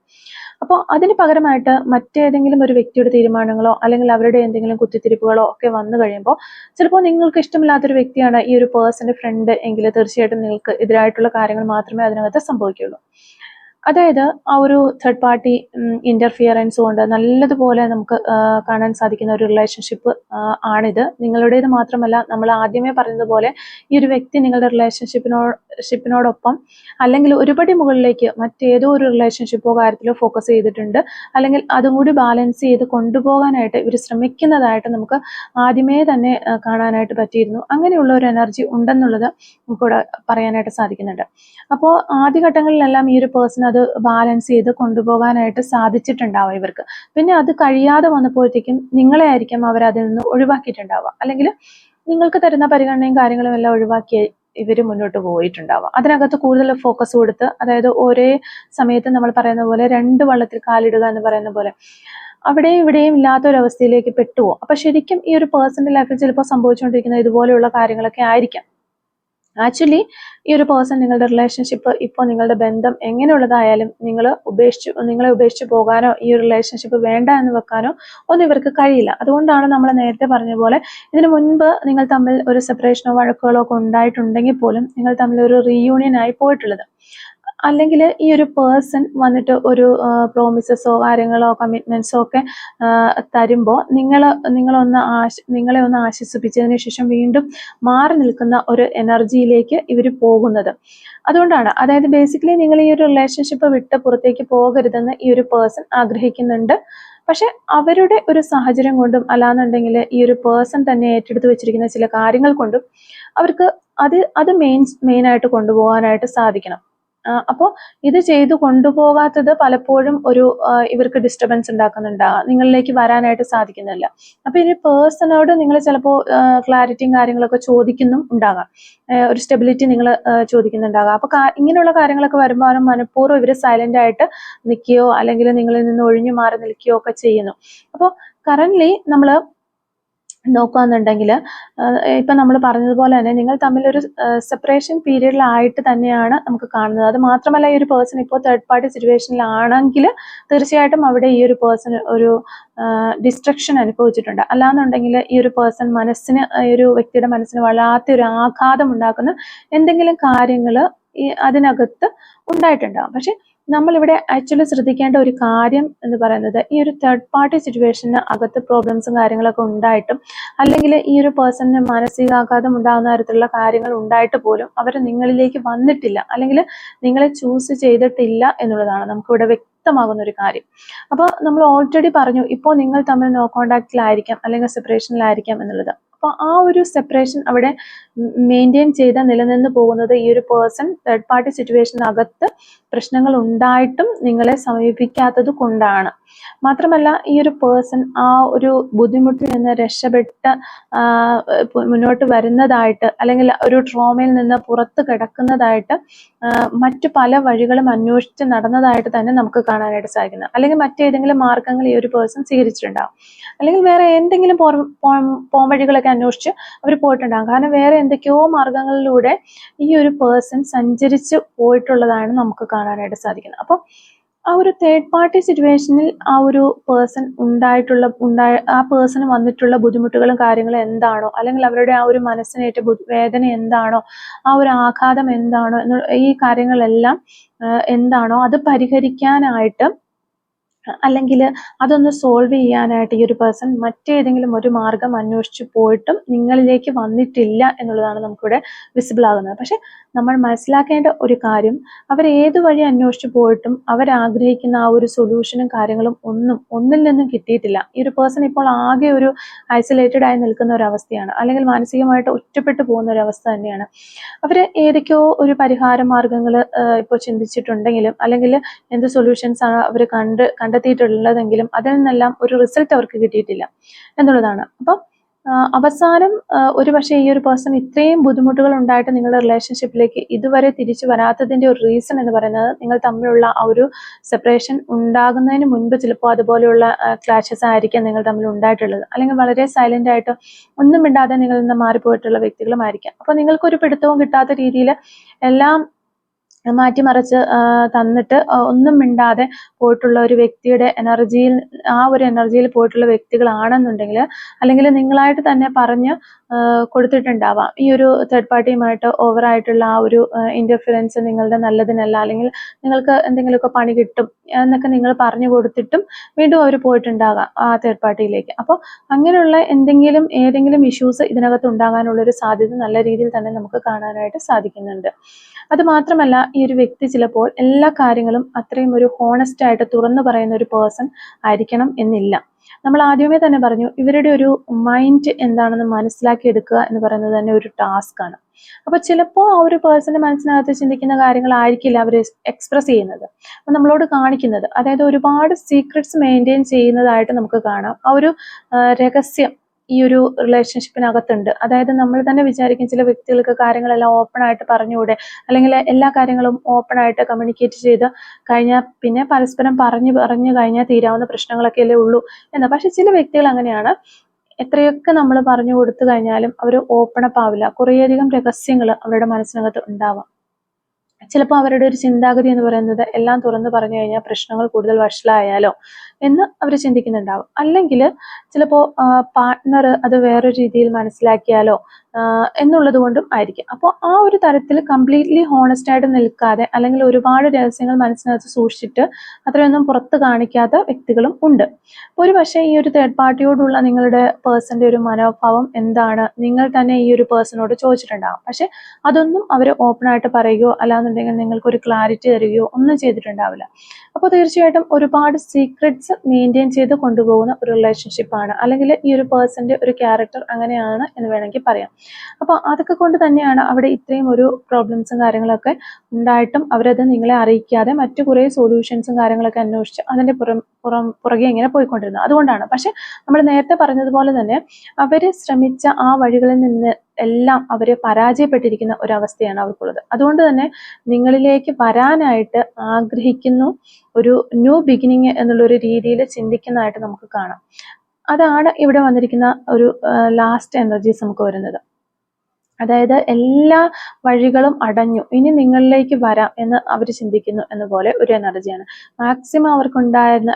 അപ്പോൾ അതിന് പകരമായിട്ട് മറ്റേതെങ്കിലും ഒരു വ്യക്തിയുടെ തീരുമാനങ്ങളോ അല്ലെങ്കിൽ അവരുടെ എന്തെങ്കിലും കുത്തിത്തിരിപ്പുകളോ ഒക്കെ വന്നു കഴിയുമ്പോൾ ചിലപ്പോൾ നിങ്ങൾക്ക് ഇഷ്ടമില്ലാത്തൊരു വ്യക്തിയാണ് ഈ ഒരു പേഴ്സന്റെ ഫ്രണ്ട് എങ്കിൽ തീർച്ചയായിട്ടും നിങ്ങൾക്ക് എതിരായിട്ടുള്ള കാര്യങ്ങൾ മാത്രമേ അതിനകത്ത് സംഭവിക്കുള്ളൂ. അതായത് ആ ഒരു തേർഡ് പാർട്ടി ഇന്റർഫിയറൻസ് കൊണ്ട് നല്ലതുപോലെ നമുക്ക് കാണാൻ സാധിക്കുന്ന ഒരു റിലേഷൻഷിപ്പ് ആണിത്. നിങ്ങളുടേത് മാത്രമല്ല, നമ്മൾ ആദ്യമേ പറഞ്ഞതുപോലെ ഈ ഒരു വ്യക്തി നിങ്ങളുടെ റിലേഷൻഷിപ്പിനോടൊപ്പം അല്ലെങ്കിൽ ഒരുപടി മുകളിലേക്ക് മറ്റേതോ ഒരു റിലേഷൻഷിപ്പോ കാര്യത്തിലോ ഫോക്കസ് ചെയ്തിട്ടുണ്ട്. അല്ലെങ്കിൽ അതും കൂടി ബാലൻസ് ചെയ്ത് കൊണ്ടുപോകാനായിട്ട് ഇവർ ശ്രമിക്കുന്നതായിട്ട് നമുക്ക് ആദ്യമേ തന്നെ കാണാനായിട്ട് പറ്റിയിരുന്നു. അങ്ങനെയുള്ള ഒരു എനർജി ഉണ്ടെന്നുള്ളത് നമുക്കിവിടെ പറയാനായിട്ട് സാധിക്കുന്നുണ്ട്. അപ്പോൾ ആദ്യഘട്ടങ്ങളിലെല്ലാം ഈ ഒരു പേഴ്സൺ അത് ബാലൻസ് ചെയ്ത് കൊണ്ടുപോകാനായിട്ട് സാധിച്ചിട്ടുണ്ടാവുക ഇവർക്ക്. പിന്നെ അത് കഴിയാതെ വന്നപ്പോഴത്തേക്കും നിങ്ങളെ ആയിരിക്കും അവർ അതിൽ നിന്ന് ഒഴിവാക്കിയിട്ടുണ്ടാവുക. അല്ലെങ്കിൽ നിങ്ങൾക്ക് തരുന്ന പരിഗണനയും കാര്യങ്ങളും എല്ലാം ഒഴിവാക്കി ഇവർ മുന്നോട്ട് പോയിട്ടുണ്ടാവുക. അതിനകത്ത് കൂടുതൽ ഫോക്കസ് കൊടുത്ത്, അതായത് ഒരേ സമയത്ത് നമ്മൾ പറയുന്ന പോലെ 2 വള്ളത്തിൽ കാലിടുക എന്ന് പറയുന്ന പോലെ അവിടെയും ഇവിടെയും ഇല്ലാത്തൊരവസ്ഥയിലേക്ക് പെട്ടുപോകും. അപ്പൊ ശരിക്കും ഈ ഒരു പേഴ്സണൽ ലൈഫിൽ ചിലപ്പോൾ സംഭവിച്ചുകൊണ്ടിരിക്കുന്ന ഇതുപോലെയുള്ള കാര്യങ്ങളൊക്കെ ആയിരിക്കാം. ആക്ച്വലി ഈ ഒരു പേഴ്സൺ നിങ്ങളുടെ റിലേഷൻഷിപ്പ് ഇപ്പോൾ നിങ്ങളുടെ ബന്ധം എങ്ങനെയുള്ളതായാലും നിങ്ങളെ ഉപേക്ഷിച്ച് പോകാനോ ഈ ഒരു റിലേഷൻഷിപ്പ് വേണ്ട എന്ന് വെക്കാനോ ഒന്നും ഇവർക്ക് കഴിയില്ല. അതുകൊണ്ടാണ് നമ്മൾ നേരത്തെ പറഞ്ഞ പോലെ ഇതിനു മുൻപ് നിങ്ങൾ തമ്മിൽ ഒരു സെപ്പറേഷനോ വഴക്കുകളോ ഒക്കെ ഉണ്ടായിട്ടുണ്ടെങ്കിൽ പോലും നിങ്ങൾ തമ്മിൽ ഒരു റീയൂണിയൻ ആയി പോയിട്ടുള്ളത്. അല്ലെങ്കിൽ ഈ ഒരു പേഴ്സൺ വന്നിട്ട് ഒരു പ്രോമിസസോ കാര്യങ്ങളോ കമ്മിറ്റ്മെന്റ്സോ ഒക്കെ തരുമ്പോൾ നിങ്ങളെ ഒന്ന് ആശ്വസിപ്പിച്ചതിന് ശേഷം വീണ്ടും മാറി നിൽക്കുന്ന ഒരു എനർജിയിലേക്ക് ഇവർ പോകുന്നത്. അതുകൊണ്ടാണ്, അതായത് ബേസിക്കലി നിങ്ങൾ ഈ ഒരു റിലേഷൻഷിപ്പ് വിട്ട് പുറത്തേക്ക് പോകരുതെന്ന് ഈ ഒരു പേഴ്സൺ ആഗ്രഹിക്കുന്നുണ്ട്. പക്ഷെ അവരുടെ ഒരു സാഹചര്യം കൊണ്ടും അല്ലാന്നുണ്ടെങ്കിൽ ഈ ഒരു പേഴ്സൺ തന്നെ ഏറ്റെടുത്ത് വെച്ചിരിക്കുന്ന ചില കാര്യങ്ങൾ കൊണ്ടും അവർക്ക് അത് മെയിൻ ആയിട്ട് കൊണ്ടുപോകാനായിട്ട് സാധിക്കണം. അപ്പോൾ ഇത് ചെയ്തു കൊണ്ടുപോകാത്തത് പലപ്പോഴും ഇവർക്ക് ഡിസ്റ്റർബൻസ് ഉണ്ടാക്കുന്നുണ്ടാകാം, നിങ്ങളിലേക്ക് വരാനായിട്ട് സാധിക്കുന്നില്ല. അപ്പൊ ഈ പേഴ്സണോട് നിങ്ങൾ ചിലപ്പോൾ ക്ലാരിറ്റിയും കാര്യങ്ങളൊക്കെ ചോദിക്കുന്നും ഉണ്ടാകാം, ഒരു സ്റ്റെബിലിറ്റി നിങ്ങൾ ചോദിക്കുന്നുണ്ടാകാം. അപ്പൊ ഇങ്ങനെയുള്ള കാര്യങ്ങളൊക്കെ വരുമ്പോൾ മനഃപൂർവ്വം ഇവർ സൈലന്റ് ആയിട്ട് നിൽക്കുകയോ അല്ലെങ്കിൽ നിങ്ങളിൽ നിന്ന് ഒഴിഞ്ഞു മാറി നിൽക്കുകയോ ഒക്കെ ചെയ്യുന്നു. അപ്പോൾ കറന്റ്ലി നമ്മൾ നോക്കുകയാണെന്നുണ്ടെങ്കിൽ ഇപ്പം നമ്മൾ പറഞ്ഞതുപോലെ തന്നെ നിങ്ങൾ തമ്മിൽ ഒരു സെപ്പറേഷൻ പീരീഡിലായിട്ട് തന്നെയാണ് നമുക്ക് കാണുന്നത്. അത് മാത്രമല്ല, ഈ ഒരു പേഴ്സൺ ഇപ്പോൾ തേർഡ് പാർട്ടി സിറ്റുവേഷനിലാണെങ്കിൽ തീർച്ചയായിട്ടും അവിടെ ഈ ഒരു പേഴ്സൺ ഒരു ഡിസ്ട്രക്ഷൻ അനുഭവിച്ചിട്ടുണ്ട്. അല്ലാന്നുണ്ടെങ്കിൽ ഈ ഒരു പേഴ്സൺ ഈ ഒരു വ്യക്തിയുടെ മനസ്സിന് വല്ലാത്തൊരു ആഘാതം ഉണ്ടാക്കുന്ന എന്തെങ്കിലും കാര്യങ്ങൾ അതിനകത്ത് ഉണ്ടായിട്ടുണ്ടാകും. പക്ഷെ നമ്മളിവിടെ ആക്ച്വലി ശ്രദ്ധിക്കേണ്ട ഒരു കാര്യം എന്ന് പറയുന്നത്, ഈ ഒരു തേർഡ് പാർട്ടി സിറ്റുവേഷന് അകത്ത് പ്രോബ്ലംസും കാര്യങ്ങളൊക്കെ ഉണ്ടായിട്ടും അല്ലെങ്കിൽ ഈ ഒരു പേഴ്സണിന് മാനസികാഘാതം ഉണ്ടാകുന്ന തരത്തിലുള്ള കാര്യങ്ങൾ ഉണ്ടായിട്ട് പോലും അവർ നിങ്ങളിലേക്ക് വന്നിട്ടില്ല, അല്ലെങ്കിൽ നിങ്ങളെ ചൂസ് ചെയ്തിട്ടില്ല എന്നുള്ളതാണ് നമുക്കിവിടെ വ്യക്തമാകുന്ന ഒരു കാര്യം. അപ്പോൾ നമ്മൾ ഓൾറെഡി പറഞ്ഞു, ഇപ്പോൾ നിങ്ങൾ തമ്മിൽ നോ കോണ്ടാക്റ്റിലായിരിക്കാം അല്ലെങ്കിൽ സെപ്പറേഷനിലായിരിക്കാം എന്നുള്ളത്. അപ്പോൾ ആ ഒരു സെപ്പറേഷൻ അവിടെ മെയിൻറ്റെയിൻ ചെയ്ത് നിലനിന്ന് പോകുന്നത് ഈ ഒരു പേഴ്സൺ തേർഡ് പാർട്ടി സിറ്റുവേഷനകത്ത് പ്രശ്നങ്ങൾ ഉണ്ടായിട്ടും നിങ്ങളെ സമീപിക്കാത്തത് കൊണ്ടാണ്. മാത്രമല്ല ഈ ഒരു പേഴ്സൺ ആ ഒരു ബുദ്ധിമുട്ടിൽ നിന്ന് രക്ഷപ്പെട്ട് മുന്നോട്ട് വരുന്നതായിട്ട്, അല്ലെങ്കിൽ ഒരു ട്രോമയിൽ നിന്ന് പുറത്ത് കിടക്കുന്നതായിട്ട് മറ്റു പല വഴികളും അന്വേഷിച്ച് നടന്നതായിട്ട് തന്നെ നമുക്ക് കാണാനായിട്ട് സാധിക്കുന്നത്. അല്ലെങ്കിൽ മറ്റേതെങ്കിലും മാർഗങ്ങൾ ഈ ഒരു പേഴ്സൺ സ്വീകരിച്ചിട്ടുണ്ടാകും, അല്ലെങ്കിൽ വേറെ എന്തെങ്കിലും പോംവഴികളൊക്കെ അന്വേഷിച്ച് അവർ പോയിട്ടുണ്ടാകും. കാരണം വേറെ എന്തൊക്കെയോ മാർഗങ്ങളിലൂടെ ഈ ഒരു പേഴ്സൺ സഞ്ചരിച്ച് പോയിട്ടുള്ളതാണ് നമുക്ക് കാണാനായിട്ട് സാധിക്കുന്നത്. അപ്പോൾ ആ ഒരു തേർഡ് പാർട്ടി സിറ്റുവേഷനിൽ ആ ഒരു പേഴ്സൺ ആ പേഴ്സണ് വന്നിട്ടുള്ള ബുദ്ധിമുട്ടുകളും കാര്യങ്ങളും എന്താണോ, അല്ലെങ്കിൽ അവരുടെ ആ ഒരു മനസ്സിനേറ്റ വേദന എന്താണോ, ആ ഒരു ആഘാതം എന്താണോ, ഈ കാര്യങ്ങളെല്ലാം എന്താണോ അത് പരിഹരിക്കാനായിട്ട്, അല്ലെങ്കിൽ അതൊന്ന് സോൾവ് ചെയ്യാനായിട്ട് ഈ ഒരു പേഴ്സൺ മറ്റേതെങ്കിലും ഒരു മാർഗം അന്വേഷിച്ച് പോയിട്ടും നിങ്ങളിലേക്ക് വന്നിട്ടില്ല എന്നുള്ളതാണ് നമുക്കിവിടെ വിസിബിൾ ആകുന്നത്. പക്ഷെ നമ്മൾ മനസ്സിലാക്കേണ്ട ഒരു കാര്യം, അവർ ഏത് വഴി അന്വേഷിച്ച് പോയിട്ടും അവരാഗ്രഹിക്കുന്ന ആ ഒരു സൊല്യൂഷനും കാര്യങ്ങളും ഒന്നിൽ നിന്നും കിട്ടിയിട്ടില്ല. ഈ ഒരു പേഴ്സൺ ഇപ്പോൾ ആകെ ഒരു ഐസൊലേറ്റഡ് ആയി നിൽക്കുന്ന ഒരു അവസ്ഥയാണ്, അല്ലെങ്കിൽ മാനസികമായിട്ട് ഒറ്റപ്പെട്ടു പോകുന്ന ഒരു അവസ്ഥ തന്നെയാണ്. അവർ ഏതൊക്കെയോ ഒരു പരിഹാര മാർഗങ്ങൾ ഇപ്പോൾ ചിന്തിച്ചിട്ടുണ്ടെങ്കിലും, അല്ലെങ്കിൽ എന്ത് സൊല്യൂഷൻസ് ആണ് അവർ കണ്ടെത്തിയിട്ടുള്ളതെങ്കിലും അതിൽ നിന്നെല്ലാം ഒരു റിസൾട്ട് അവർക്ക് കിട്ടിയിട്ടില്ല എന്നുള്ളതാണ്. അപ്പം അവസാനം ഒരു പക്ഷേ ഈ ഒരു പേഴ്സൺ ഇത്രയും ബുദ്ധിമുട്ടുകൾ ഉണ്ടായിട്ട് നിങ്ങളുടെ റിലേഷൻഷിപ്പിലേക്ക് ഇതുവരെ തിരിച്ചു വരാത്തതിന്റെ ഒരു റീസൺ എന്ന് പറയുന്നത്, നിങ്ങൾ തമ്മിലുള്ള ആ ഒരു സെപ്പറേഷൻ ഉണ്ടാകുന്നതിന് മുൻപ് ചിലപ്പോൾ അതുപോലെയുള്ള ക്ലാഷസ് ആയിരിക്കാം നിങ്ങൾ തമ്മിൽ ഉണ്ടായിട്ടുള്ളത്, അല്ലെങ്കിൽ വളരെ സൈലന്റ് ആയിട്ട് ഒന്നും മിണ്ടാതെ നിങ്ങളിൽ നിന്ന് മാറിപ്പോയിട്ടുള്ള വ്യക്തികളുമായിരിക്കാം. അപ്പൊ നിങ്ങൾക്കൊരു പിടുത്തവും കിട്ടാത്ത രീതിയിൽ എല്ലാം മാറ്റിമറിച്ച് തന്നിട്ട് ഒന്നും മിണ്ടാതെ പോയിട്ടുള്ള ഒരു വ്യക്തിയുടെ ആ ഒരു എനർജിയിൽ പോയിട്ടുള്ള വ്യക്തികളാണെന്നുണ്ടെങ്കിൽ, അല്ലെങ്കിൽ നിങ്ങളായിട്ട് തന്നെ പറഞ്ഞ് കൊടുത്തിട്ടുണ്ടാവാം ഈ ഒരു തേർഡ് പാർട്ടിയുമായിട്ട് ഓവറായിട്ടുള്ള ആ ഒരു ഇന്റർഫിറൻസ് നിങ്ങളുടെ നല്ലതിനല്ല, അല്ലെങ്കിൽ നിങ്ങൾക്ക് എന്തെങ്കിലുമൊക്കെ പണി കിട്ടും എന്നൊക്കെ നിങ്ങൾ പറഞ്ഞു കൊടുത്തിട്ടും വീണ്ടും അവർ പോയിട്ടുണ്ടാകാം ആ തേർഡ് പാർട്ടിയിലേക്ക്. അപ്പോൾ അങ്ങനെയുള്ള ഏതെങ്കിലും ഇഷ്യൂസ് ഇതിനകത്ത് ഉണ്ടാകാനുള്ള ഒരു സാധ്യത നല്ല രീതിയിൽ തന്നെ നമുക്ക് കാണാനായിട്ട് സാധിക്കുന്നുണ്ട്. അത് മാത്രമല്ല ഈ ഒരു വ്യക്തി ചിലപ്പോൾ എല്ലാ കാര്യങ്ങളും അത്രയും ഒരു ഹോണസ്റ്റ് ആയിട്ട് തുറന്നു പറയുന്ന ഒരു പേഴ്സൺ ആയിരിക്കണം എന്നില്ല. നമ്മൾ ആദ്യമേ തന്നെ പറഞ്ഞു, ഇവരുടെ ഒരു മൈൻഡ് എന്താണെന്ന് മനസ്സിലാക്കി എടുക്കുക എന്ന് പറയുന്നത് തന്നെ ഒരു ടാസ്ക് ആണ്. അപ്പൊ ചിലപ്പോൾ ആ ഒരു പേഴ്സന്റെ മനസ്സിനകത്ത് ചിന്തിക്കുന്ന കാര്യങ്ങളായിരിക്കില്ല അവർ എക്സ്പ്രസ് ചെയ്യുന്നത്, അപ്പൊ നമ്മളോട് കാണിക്കുന്നത്. അതായത് ഒരുപാട് സീക്രട്സ് മെയിൻറ്റെയിൻ ചെയ്യുന്നതായിട്ട് നമുക്ക് കാണാം. ആ ഒരു രഹസ്യം ഈ ഒരു റിലേഷൻഷിപ്പിനകത്തുണ്ട്. അതായത് നമ്മൾ തന്നെ വിചാരിക്കും ചില വ്യക്തികൾക്ക് കാര്യങ്ങളെല്ലാം ഓപ്പൺ ആയിട്ട് പറഞ്ഞുകൂടെ, അല്ലെങ്കിൽ എല്ലാ കാര്യങ്ങളും ഓപ്പൺ ആയിട്ട് കമ്മ്യൂണിക്കേറ്റ് ചെയ്ത് കഴിഞ്ഞാൽ പിന്നെ പരസ്പരം പറഞ്ഞു കഴിഞ്ഞാൽ തീരാവുന്ന പ്രശ്നങ്ങളൊക്കെ ഉള്ളൂ എന്ന്. പക്ഷെ ചില വ്യക്തികൾ അങ്ങനെയാണ്, എത്രയൊക്കെ നമ്മൾ പറഞ്ഞു കൊടുത്തു കഴിഞ്ഞാലും അവർ ഓപ്പൺ അപ്പ് ആവില്ല. കുറേയധികം രഹസ്യങ്ങൾ അവരുടെ മനസ്സിനകത്ത് ഉണ്ടാവാം. ചിലപ്പോൾ അവരുടെ ഒരു ചിന്താഗതി എന്ന് പറയുന്നത് എല്ലാം തുറന്നു പറഞ്ഞു കഴിഞ്ഞാൽ പ്രശ്നങ്ങൾ കൂടുതൽ വഷളായാലോ എന്ന് അവർ ചിന്തിക്കുന്നുണ്ടാവും. അല്ലെങ്കിൽ ചിലപ്പോൾ പാർട്ട്ണർ അത് വേറൊരു രീതിയിൽ മനസ്സിലാക്കിയാലോ എന്നുള്ളത് കൊണ്ടും ആയിരിക്കും. അപ്പോൾ ആ ഒരു തരത്തിൽ കംപ്ലീറ്റ്ലി ഹോണസ്റ്റ് ആയിട്ട് നിൽക്കാതെ, അല്ലെങ്കിൽ ഒരുപാട് രഹസ്യങ്ങൾ മനസ്സിനകത്ത് സൂക്ഷിച്ചിട്ട് അത്രയൊന്നും പുറത്ത് കാണിക്കാത്ത വ്യക്തികളും ഉണ്ട്. ഒരു പക്ഷേ ഈ ഒരു തേർഡ് പാർട്ടിയോടുള്ള നിങ്ങളുടെ പേഴ്സന്റെ ഒരു മനോഭാവം എന്താണ് നിങ്ങൾ തന്നെ ഈ ഒരു പേഴ്സണോട് ചോദിച്ചിട്ടുണ്ടാകും. പക്ഷെ അതൊന്നും അവർ ഓപ്പൺ ആയിട്ട് പറയുകയോ അല്ലാന്നുണ്ടെങ്കിൽ നിങ്ങൾക്കൊരു ക്ലാരിറ്റി തരികയോ ഒന്നും ചെയ്തിട്ടുണ്ടാവില്ല. അപ്പോൾ തീർച്ചയായിട്ടും ഒരുപാട് സീക്രട്സ് മെയിൻറ്റെയിൻ ചെയ്ത് കൊണ്ടുപോകുന്ന ഒരു റിലേഷൻഷിപ്പാണ്, അല്ലെങ്കിൽ ഈ ഒരു പേഴ്സന്റെ ഒരു ക്യാരക്ടർ അങ്ങനെയാണ് എന്ന് വേണമെങ്കിൽ പറയാം. അപ്പോൾ അതൊക്കെ കൊണ്ട് തന്നെയാണ് അവിടെ ഇത്രയും ഒരു പ്രോബ്ലംസും കാര്യങ്ങളൊക്കെ ഉണ്ടായിട്ടും അവരത് നിങ്ങളെ അറിയിക്കാതെ മറ്റു കുറേ സൊല്യൂഷൻസും കാര്യങ്ങളൊക്കെ അന്വേഷിച്ച് അതിന്റെ പുറകെ ഇങ്ങനെ പോയിക്കൊണ്ടിരുന്നത്. അതുകൊണ്ടാണ്. പക്ഷെ നമ്മൾ നേരത്തെ പറഞ്ഞതുപോലെ തന്നെ അവര് ശ്രമിച്ച ആ വഴികളിൽ നിന്ന് എല്ലാം അവര് പരാജയപ്പെട്ടിരിക്കുന്ന ഒരവസ്ഥയാണ് അവർക്കുള്ളത്. അതുകൊണ്ട് തന്നെ നിങ്ങളിലേക്ക് വരാനായിട്ട് ആഗ്രഹിക്കുന്നു, ഒരു ന്യൂ ബിഗിനിങ് എന്നുള്ള ഒരു രീതിയിൽ ചിന്തിക്കുന്നതായിട്ട് നമുക്ക് കാണാം. അതാണ് ഇവിടെ വന്നിരിക്കുന്ന ഒരു ലാസ്റ്റ് എനർജീസ് നമുക്ക് വരുന്നത്. അതായത് എല്ലാ വഴികളും അടഞ്ഞു, ഇനി നിങ്ങളിലേക്ക് വരാം എന്ന് അവർ ചിന്തിക്കുന്നു എന്നപോലെ ഒരു എനർജിയാണ്. മാക്സിമം അവർക്കുണ്ടായിരുന്ന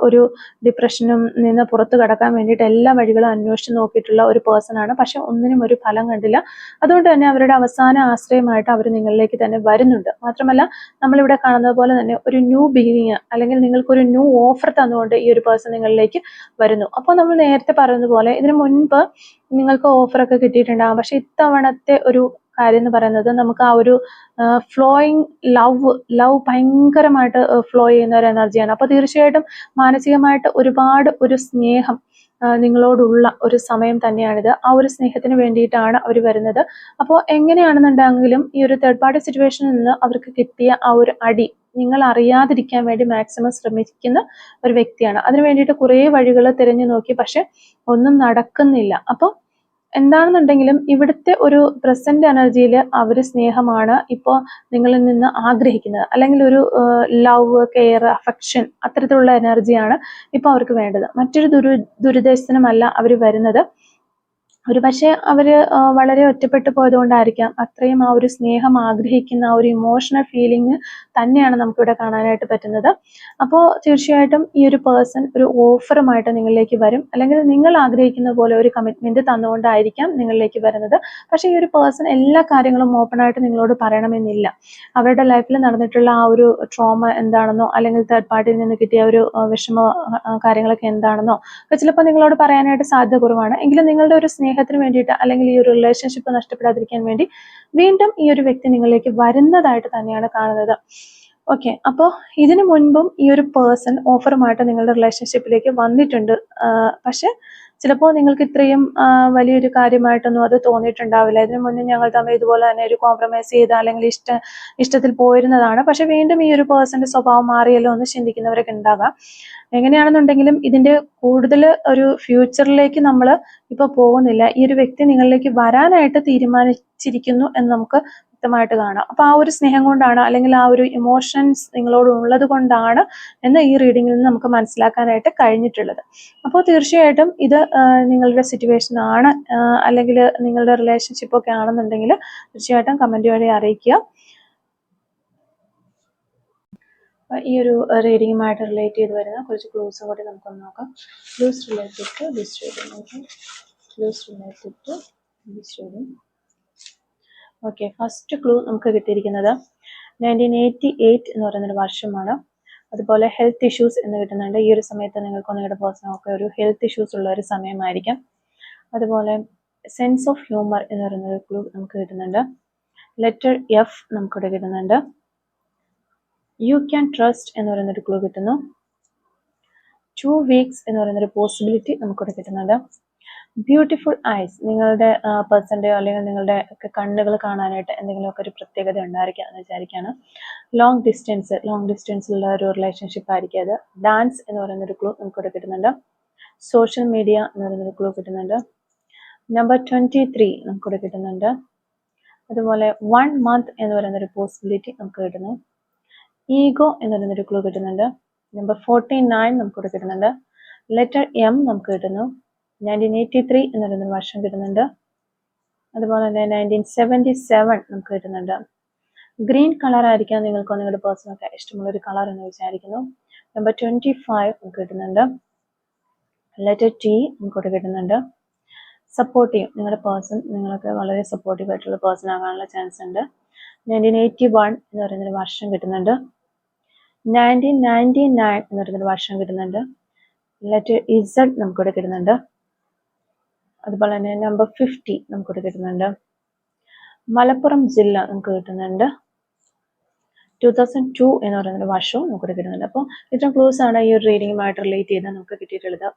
ഒരു ഡിപ്രഷനും നിന്ന് പുറത്തു കടക്കാൻ വേണ്ടിയിട്ട് എല്ലാ വഴികളും അന്വേഷിച്ച് നോക്കിയിട്ടുള്ള ഒരു പേഴ്സൺ ആണ്. പക്ഷെ ഒന്നിനും ഒരു ഫലം കണ്ടില്ല. അതുകൊണ്ട് തന്നെ അവരുടെ അവസാന ആശ്രയമായിട്ട് അവർ നിങ്ങളിലേക്ക് തന്നെ വരുന്നുണ്ട്. മാത്രമല്ല നമ്മളിവിടെ കാണുന്നത് പോലെ തന്നെ ഒരു ന്യൂ ബിഗിനിങ്, അല്ലെങ്കിൽ നിങ്ങൾക്കൊരു ന്യൂ ഓഫർ തന്നുകൊണ്ട് ഈ ഒരു പേഴ്സൺ നിങ്ങളിലേക്ക് വരുന്നു. അപ്പോൾ നമ്മൾ നേരത്തെ പറഞ്ഞതുപോലെ ഇതിനു മുൻപ് നിങ്ങൾക്ക് ഓഫറൊക്കെ കിട്ടിയിട്ടുണ്ടാകും. പക്ഷെ ഇത്തവണത്തെ ഒരു കാര്യം എന്ന് പറയുന്നത് നമുക്ക് ആ ഒരു ഫ്ലോയിങ് ലവ് ഭയങ്കരമായിട്ട് ഫ്ലോ ചെയ്യുന്ന ഒരു എനർജിയാണ്. അപ്പോൾ തീർച്ചയായിട്ടും മാനസികമായിട്ട് ഒരുപാട് ഒരു സ്നേഹം നിങ്ങളോടുള്ള ഒരു സമയം തന്നെയാണിത്. ആ ഒരു സ്നേഹത്തിന് വേണ്ടിയിട്ടാണ് അവർ വരുന്നത്. അപ്പോൾ എങ്ങനെയാണെന്നുണ്ടെങ്കിലും ഈ ഒരു തേർഡ് പാർട്ടി സിറ്റുവേഷനിൽ നിന്ന് അവർക്ക് കിട്ടിയ ആ ഒരു അടി നിങ്ങൾ അറിയാതിരിക്കാൻ വേണ്ടി മാക്സിമം ശ്രമിക്കുന്ന ഒരു വ്യക്തിയാണ്. അതിനു വേണ്ടിയിട്ട് കുറേ വഴികൾ തിരഞ്ഞു നോക്കി, പക്ഷെ ഒന്നും നടക്കുന്നില്ല. അപ്പോൾ എന്താണെന്നുണ്ടെങ്കിലും ഇവിടുത്തെ ഒരു പ്രസന്റ് എനർജിയിൽ അവർ സ്നേഹമാണ് ഇപ്പോൾ നിങ്ങളിൽ നിന്ന് ആഗ്രഹിക്കുന്നത്, അല്ലെങ്കിൽ ഒരു ലവ്, കെയർ, അഫെക്ഷൻ അത്തരത്തിലുള്ള എനർജിയാണ് ഇപ്പോൾ അവർക്ക് വേണ്ടത്. മറ്റൊരു ദുരുദ്ദേശത്തിനുമല്ല അവർ വരുന്നത്. ഒരു പക്ഷേ അവർ വളരെ ഒറ്റപ്പെട്ടു പോയതുകൊണ്ടായിരിക്കാം. അത്രയും ആ ഒരു സ്നേഹം ആഗ്രഹിക്കുന്ന ആ ഒരു ഇമോഷണൽ ഫീലിംഗ് തന്നെയാണ് നമുക്കിവിടെ കാണാനായിട്ട് പറ്റുന്നത്. അപ്പോൾ തീർച്ചയായിട്ടും ഈ ഒരു പേഴ്സൺ ഒരു ഓഫറുമായിട്ട് നിങ്ങളിലേക്ക് വരും, അല്ലെങ്കിൽ നിങ്ങൾ ആഗ്രഹിക്കുന്ന പോലെ ഒരു കമ്മിറ്റ്മെന്റ് തന്നുകൊണ്ടായിരിക്കാം നിങ്ങളിലേക്ക് വരുന്നത്. പക്ഷേ ഈ ഒരു പേഴ്സൺ എല്ലാ കാര്യങ്ങളും ഓപ്പൺ ആയിട്ട് നിങ്ങളോട് പറയണമെന്നില്ല. അവരുടെ ലൈഫിൽ നടന്നിട്ടുള്ള ആ ഒരു ട്രോമ എന്താണെന്നോ, അല്ലെങ്കിൽ തേർഡ് പാർട്ടിയിൽ നിന്ന് കിട്ടിയ ഒരു വിഷമ കാര്യങ്ങളൊക്കെ എന്താണെന്നോ ഒക്കെ ചിലപ്പോൾ നിങ്ങളോട് പറയാനായിട്ട് സാധ്യത കുറവാണ്. എങ്കിലും നിങ്ങളുടെ ഒരു സ്നേഹത്തിന് വേണ്ടിയിട്ട്, അല്ലെങ്കിൽ ഈ ഒരു റിലേഷൻഷിപ്പ് നഷ്ടപ്പെടാതിരിക്കാൻ വേണ്ടി വീണ്ടും ഈ ഒരു വ്യക്തി നിങ്ങളിലേക്ക് വരുന്നതായിട്ട് തന്നെയാണ് കാണുന്നത്. ഓക്കെ, അപ്പോൾ ഇതിനു മുൻപും ഈ ഒരു പേഴ്സൺ ഓഫറുമായിട്ട് നിങ്ങളുടെ റിലേഷൻഷിപ്പിലേക്ക് വന്നിട്ടുണ്ട്. പക്ഷെ ചിലപ്പോൾ നിങ്ങൾക്ക് ഇത്രയും വലിയൊരു കാര്യമായിട്ടൊന്നും അത് തോന്നിയിട്ടുണ്ടാവില്ല. ഇതിനു മുന്നേ ഞങ്ങൾ തമ്മിൽ ഇതുപോലെ തന്നെ ഒരു കോംപ്രമൈസ് ചെയ്ത, അല്ലെങ്കിൽ ഇഷ്ടത്തിൽ പോയിരുന്നതാണ്. പക്ഷെ വീണ്ടും ഈ ഒരു പേഴ്സന്റെ സ്വഭാവം മാറിയല്ലോ എന്ന് ചിന്തിക്കുന്നവരൊക്കെ ഉണ്ടാകാം. എങ്ങനെയാണെന്നുണ്ടെങ്കിലും ഇതിന്റെ കൂടുതൽ ഒരു ഫ്യൂച്ചറിലേക്ക് നമ്മൾ ഇപ്പോൾ പോകുന്നില്ല. ഈ ഒരു വ്യക്തി നിങ്ങളിലേക്ക് വരാനായിട്ട് തീരുമാനിച്ചിരിക്കുന്നു എന്ന് നമുക്ക് വ്യക്തമായിട്ട് കാണാം. അപ്പൊ ആ ഒരു സ്നേഹം കൊണ്ടാണ്, അല്ലെങ്കിൽ ആ ഒരു ഇമോഷൻസ് നിങ്ങളോട് ഉള്ളത് കൊണ്ടാണ് എന്ന് ഈ റീഡിങ്ങിൽ നിന്ന് നമുക്ക് മനസ്സിലാക്കാനായിട്ട് കഴിഞ്ഞിട്ടുള്ളത്. അപ്പോൾ തീർച്ചയായിട്ടും ഇത് നിങ്ങളുടെ സിറ്റുവേഷൻ ആണ്, അല്ലെങ്കിൽ നിങ്ങളുടെ റിലേഷൻഷിപ്പ് ഒക്കെ ആണെന്നുണ്ടെങ്കിൽ തീർച്ചയായിട്ടും കമന്റ് വഴി അറിയിക്കുക. ഈ ഒരു റീഡിങ്ങുമായിട്ട് റിലേറ്റ് ചെയ്ത് വരുന്ന കുറച്ച് ക്ലൂസ് കൂടി നമുക്കൊന്ന് നോക്കാം. Clues related to this reading. Clues related to this reading. Okay, first clue നമുക്ക് കിട്ടിയിരിക്കുന്നത് 1988 എന്ന് പറയുന്നൊരു വർഷമാണ്. അതുപോലെ ഹെൽത്ത് ഇഷ്യൂസ് എന്ന് കിട്ടുന്നുണ്ട്. ഈ ഒരു സമയത്ത് നിങ്ങൾക്ക് നിങ്ങളുടെ പേഴ്സണൊക്കെ ഒരു ഹെൽത്ത് ഇഷ്യൂസ് ഉള്ള ഒരു സമയമായിരിക്കാം. അതുപോലെ സെൻസ് ഓഫ് ഹ്യൂമർ എന്ന് പറയുന്നൊരു ക്ലൂ നമുക്ക് കിട്ടുന്നുണ്ട്. ലെറ്റർ എഫ് നമുക്കിവിടെ കിട്ടുന്നുണ്ട്. യു ക്യാൻ ട്രസ്റ്റ് എന്ന് പറയുന്നൊരു ക്ലൂ കിട്ടുന്നു. 2 വീക്സ് എന്ന് പറയുന്നൊരു പോസിബിലിറ്റി നമുക്കിവിടെ കിട്ടുന്നുണ്ട്. ബ്യൂട്ടിഫുൾ ഐസ്, നിങ്ങളുടെ പേഴ്സൻ്റെയോ അല്ലെങ്കിൽ നിങ്ങളുടെ ഒക്കെ കണ്ണുകൾ കാണാനായിട്ട് എന്തെങ്കിലുമൊക്കെ ഒരു പ്രത്യേകത ഉണ്ടായിരിക്കാം എന്ന് വിചാരിക്കുകയാണ്. ലോങ് ഡിസ്റ്റൻസിലുള്ള ഒരു റിലേഷൻഷിപ്പ് ആയിരിക്കും അത്. ഡാൻസ് എന്ന് പറയുന്നൊരു ക്ലൂ നമുക്കിവിടെ കിട്ടുന്നുണ്ട്. സോഷ്യൽ മീഡിയ എന്ന് പറയുന്നൊരു ക്ലൂ കിട്ടുന്നുണ്ട്. നമ്പർ 23 നമുക്കിവിടെ കിട്ടുന്നുണ്ട്. അതുപോലെ 1 month എന്ന് പറയുന്നൊരു പോസിബിലിറ്റി നമുക്ക് കിട്ടുന്നു. ഈഗോ എന്ന് പറയുന്നൊരു ക്ലൂ കിട്ടുന്നുണ്ട്. നമ്പർ 49 നമുക്കിവിടെ കിട്ടുന്നുണ്ട്. ലെറ്റർ എം നമുക്ക് കിട്ടുന്നു. 1983 എന്ന് പറയുന്നൊരു വർഷം കിട്ടുന്നുണ്ട്. അതുപോലെ തന്നെ 1977 നമുക്ക് കിട്ടുന്നുണ്ട്. ഗ്രീൻ കളർ ആയിരിക്കാം നിങ്ങൾക്കോ നിങ്ങളുടെ പേഴ്സണൊക്കെ ഇഷ്ടമുള്ളൊരു കളർ എന്ന് വിചാരിക്കുന്നു. നമ്പർ 25 നമുക്ക് കിട്ടുന്നുണ്ട്. ലെറ്റർ ടി നമുക്കിവിടെ കിട്ടുന്നുണ്ട്. സപ്പോർട്ടീവ്, നിങ്ങളുടെ പേഴ്സൺ നിങ്ങൾക്ക് വളരെ സപ്പോർട്ടീവ് ആയിട്ടുള്ള പേഴ്സൺ ആകാനുള്ള ചാൻസ് ഉണ്ട്. 1981 എന്ന് പറയുന്നൊരു വർഷം കിട്ടുന്നുണ്ട്. 1999 എന്ന് പറയുന്നൊരു വർഷം കിട്ടുന്നുണ്ട്. ലെറ്റർ ഇസഡ് നമുക്കിവിടെ കിട്ടുന്നുണ്ട്. അതുപോലെ തന്നെ നമ്പർ 50 നമുക്കിവിടെ കിട്ടുന്നുണ്ട്. മലപ്പുറം ജില്ല നമുക്ക് കിട്ടുന്നുണ്ട്. 2002 എന്ന് പറയുന്നൊരു വർഷവും നമുക്കിവിടെ കിട്ടുന്നുണ്ട്. അപ്പോൾ ഇത്രയും ക്ലൂസ് ആണ് ഈ ഒരു റീഡിങ്ങുമായിട്ട് റിലേറ്റ് ചെയ്ത് നമുക്ക് കിട്ടിയിട്ടുള്ളത്.